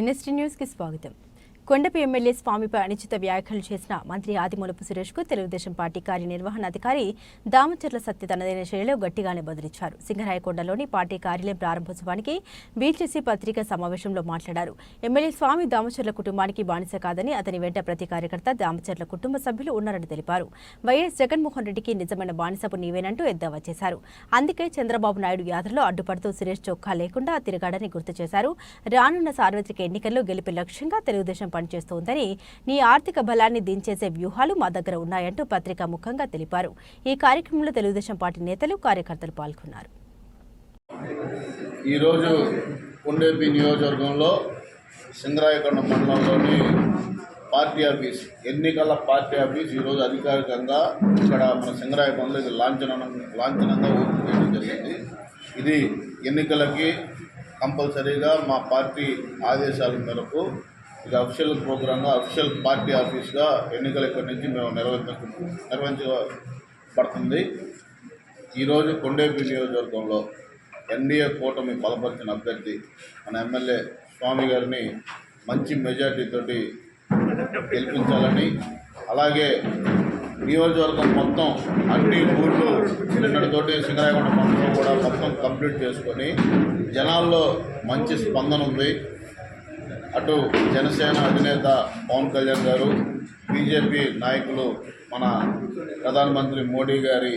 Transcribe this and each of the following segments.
NST news కి స్వాగతం. Kondapi MLA స్వామిపై అనుచిత వ్యాఖ్యలు చేసిన మంత్రి ఆదిమూలపు సురేష్కు తెలుగుదేశం పార్టీ కార్యనిర్వహణాధికారి దామచర్ల సత్య తనదైన శైలిలో గట్టిగానే బదులిచ్చారు. సింగరాయకొండలోని పార్టీ కార్యాలయం ప్రారంభోత్సవానికి బీజేసీ పత్రికా సమావేశంలో మాట్లాడారు. ఎమ్మెల్యే స్వామి దామచర్ల కుటుంబానికి బానిస కాదని, అతని వెంట ప్రతి కార్యకర్త దామచర్ల కుటుంబ సభ్యులు ఉన్నారని తెలిపారు. వైఎస్ జగన్మోహన్ రెడ్డికి నిజమైన బానిసపు నీవేనంటూ ఎద్దేవా చేశారు. అందుకే చంద్రబాబు నాయుడు యాత్రలో అడ్డుపడుతూ సురేష్ చొక్కా లేకుండా తిరగాడని గుర్తు చేశారు. రానున్న సార్వత్రిక ఎన్నికల్లో గెలిపే లక్ష్యంగా తెలుగుదేశం పనిచేస్తోందని, నీ ఆర్థిక బలాన్ని దించేసే వ్యూహాలు మా దగ్గర ఉన్నాయంటూ పత్రికా ముఖంగా తెలిపారు. ఈ కార్యక్రమంలో తెలుగుదేశం పార్టీ నేతలు, కార్యకర్తలు పాల్గొన్నారు. ఈరోజు కొండేపి నియోజకవర్గంలో సింగరాయకొండ మండలంలోని పార్టీ ఆఫీస్, ఎన్నికల పార్టీ ఆఫీస్ ఈరోజు అధికారికంగా ఇక్కడ మన సింగరాయకొండలో ఇది లాంఛనంగా ఓపెన్ చేయడం జరిగింది. ఇది ఎన్నికలకి కంపల్సరీగా మా పార్టీ ఆదేశాల మేరకు ఇది అఫీషియల్ ప్రోగ్రామ్గా, అఫీషియల్ పార్టీ ఆఫీస్గా ఎన్నికలు ఇక్కడి నుంచి మేము నిర్వహించబడుతుంది. ఈరోజు కొండేపి నియోజకవర్గంలో ఎన్డీఏ కూటమి బలపరిచిన అభ్యర్థి మన ఎమ్మెల్యే స్వామి గారిని మంచి మెజార్టీతోటి గెలిపించాలని, అలాగే నియోజకవర్గం మొత్తం అన్ని ఊళ్ళు నిన్నటితోటి సింగరాయకొండ మండలం కూడా మొత్తం కంప్లీట్ చేసుకొని జనాల్లో మంచి స్పందన ఉంది. అటు జనసేన అధినేత పవన్ కళ్యాణ్ గారు, బీజేపీ నాయకులు మన ప్రధానమంత్రి మోడీ గారి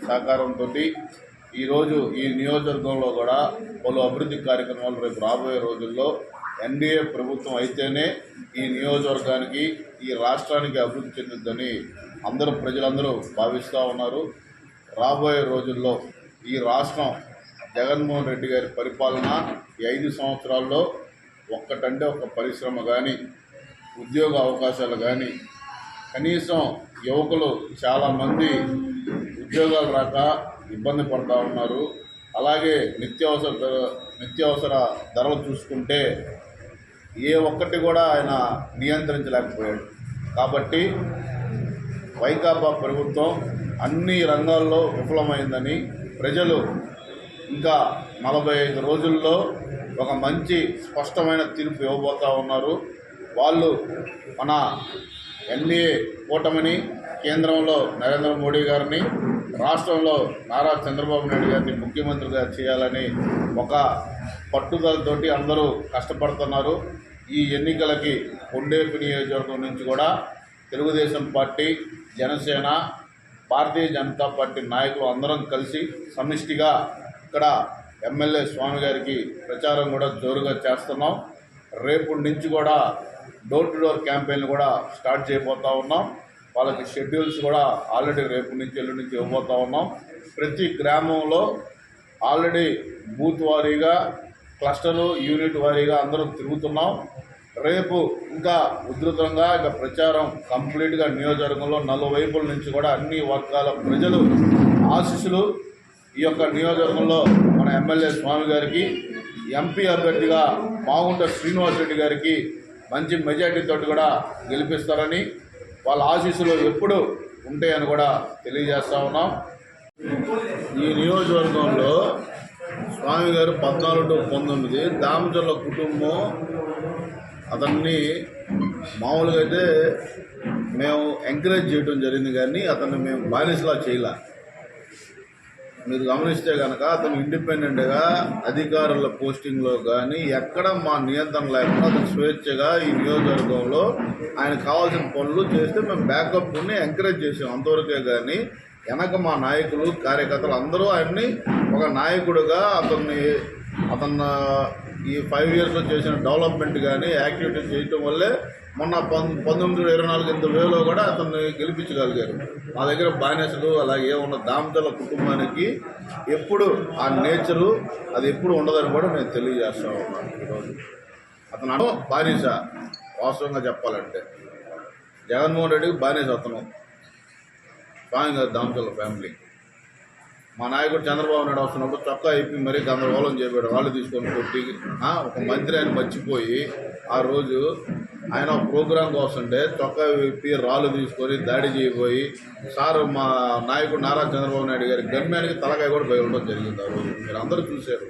సహకారంతో ఈరోజు ఈ నియోజకవర్గంలో కూడా పలు అభివృద్ధి కార్యక్రమాలు రేపు రాబోయే రోజుల్లో ఎన్డీఏ ప్రభుత్వం అయితేనే ఈ నియోజకవర్గానికి, ఈ రాష్ట్రానికి అభివృద్ధి చెందుద్దని ప్రజలందరూ భావిస్తూ ఉన్నారు. రాబోయే రోజుల్లో ఈ రాష్ట్రం జగన్మోహన్ రెడ్డి గారి పరిపాలన ఈ 5 సంవత్సరాల్లో ఒక్కటంటే ఒక పరిశ్రమ కానీ, ఉద్యోగ అవకాశాలు కానీ, కనీసం యువకులు చాలామంది ఉద్యోగాలు రాక ఇబ్బంది పడుతూ ఉన్నారు. అలాగే నిత్యావసర ధరలు చూసుకుంటే ఏ ఒక్కటి కూడా ఆయన నియంత్రించలేకపోయాడు. కాబట్టి వైకాపా ప్రభుత్వం అన్ని రంగాల్లో విఫలమైందని ప్రజలు ఇంకా 45 రోజుల్లో ఒక మంచి స్పష్టమైన తీర్పు ఇవ్వబోతూ ఉన్నారు. వాళ్ళు మన ఎన్డీఏ కూటమిని, కేంద్రంలో నరేంద్ర మోడీ గారిని, రాష్ట్రంలో నారా చంద్రబాబు నాయుడు గారిని ముఖ్యమంత్రిగా చేయాలని ఒక పట్టుదలతోటి అందరూ కష్టపడుతున్నారు. ఈ ఎన్నికలకి కొండేపి నియోజకవర్గం నుంచి కూడా తెలుగుదేశం పార్టీ, జనసేన, భారతీయ జనతా పార్టీ నాయకులు అందరం కలిసి సమిష్టిగా ఇక్కడ ఎమ్మెల్యే స్వామి గారికి ప్రచారం కూడా జోరుగా చేస్తున్నాం. రేపటి నుంచి కూడా డోర్ టు డోర్ క్యాంపెయిన్ కూడా స్టార్ట్ చేయబోతూ ఉన్నాం. వాళ్ళకి షెడ్యూల్స్ కూడా ఆల్రెడీ రేపు నుంచి ఎల్లుండి నుంచి ఇవ్వబోతూ ఉన్నాం. ప్రతి గ్రామంలో ఆల్రెడీ బూత్ వారీగా, క్లస్టరు, యూనిట్ వారీగా అందరం తిరుగుతున్నాం. రేపు ఇంకా ఉధృతంగా ఇక ప్రచారం కంప్లీట్గా నియోజకవర్గంలో నలువైపుల నుంచి కూడా అన్ని వర్గాల ప్రజలు ఆశీస్సులు ఈ యొక్క నియోజకవర్గంలో మన ఎమ్మెల్యే స్వామి గారికి, ఎంపీ అభ్యర్థిగా మాగుంట శ్రీనివాస్ రెడ్డి గారికి మంచి మెజార్టీతో కూడా గెలిపిస్తారని, వాళ్ళ ఆశీస్సులు ఎప్పుడు ఉంటాయని కూడా తెలియజేస్తూ ఉన్నాం. ఈ నియోజకవర్గంలో స్వామి గారు 14 to 19 దామచర్ల కుటుంబం అతన్ని మామూలుగా అయితే మేము ఎంకరేజ్ చేయడం జరిగింది, కానీ అతన్ని మేము బానిసలా చేయలే. మీరు గమనిస్తే కనుక అతను ఇండిపెండెంట్గా అధికారుల పోస్టింగ్లో కానీ ఎక్కడ మా నియంత్రణ లేకుండా అతను స్వేచ్ఛగా ఈ నియోజకవర్గంలో ఆయన కావాల్సిన పనులు చేస్తే మేము బ్యాకప్ ఉండి ఎంకరేజ్ చేసాం. అంతవరకే కానీ వెనక మా నాయకులు, కార్యకర్తలు అందరూ ఆయన్ని ఒక నాయకుడిగా అతను ఈ 5 yearsలో చేసిన డెవలప్మెంట్ కానీ యాక్టివిటీస్ చేయటం వల్లే మొన్న 1924 కూడా అతన్ని గెలిపించగలిగారు. మా దగ్గర బానిసలు అలాగే ఉన్న దామచర్ల కుటుంబానికి ఎప్పుడు ఆ నేచరు అది ఎప్పుడు ఉండదని కూడా నేను తెలియజేస్తా ఉన్నాను. ఈరోజు అతను బానిస, వాస్తవంగా చెప్పాలంటే జగన్మోహన్ రెడ్డికి బానిస అతను, స్వామి గారు దామచర్ల ఫ్యామిలీ. మా నాయకుడు చంద్రబాబు నాయుడు వస్తున్నప్పుడు చొక్కా ఇప్పి మరీ గందరగోళం చేయబడ్డాడు. వాళ్ళు తీసుకొని కొట్టి ఒక మంత్రి ఆయన మర్చిపోయి ఆ రోజు ఆయన ప్రోగ్రాంకి వస్తుంటే చొక్కా విప్పి రాళ్ళు తీసుకొని దాడి చేయబోయి సార్ మా నాయకుడు నారా చంద్రబాబు నాయుడు గారి గమ్యానికి తలకాయ కూడా బయలుదేరడం జరిగింది. ఆ రోజు మీరు అందరూ చూశారు.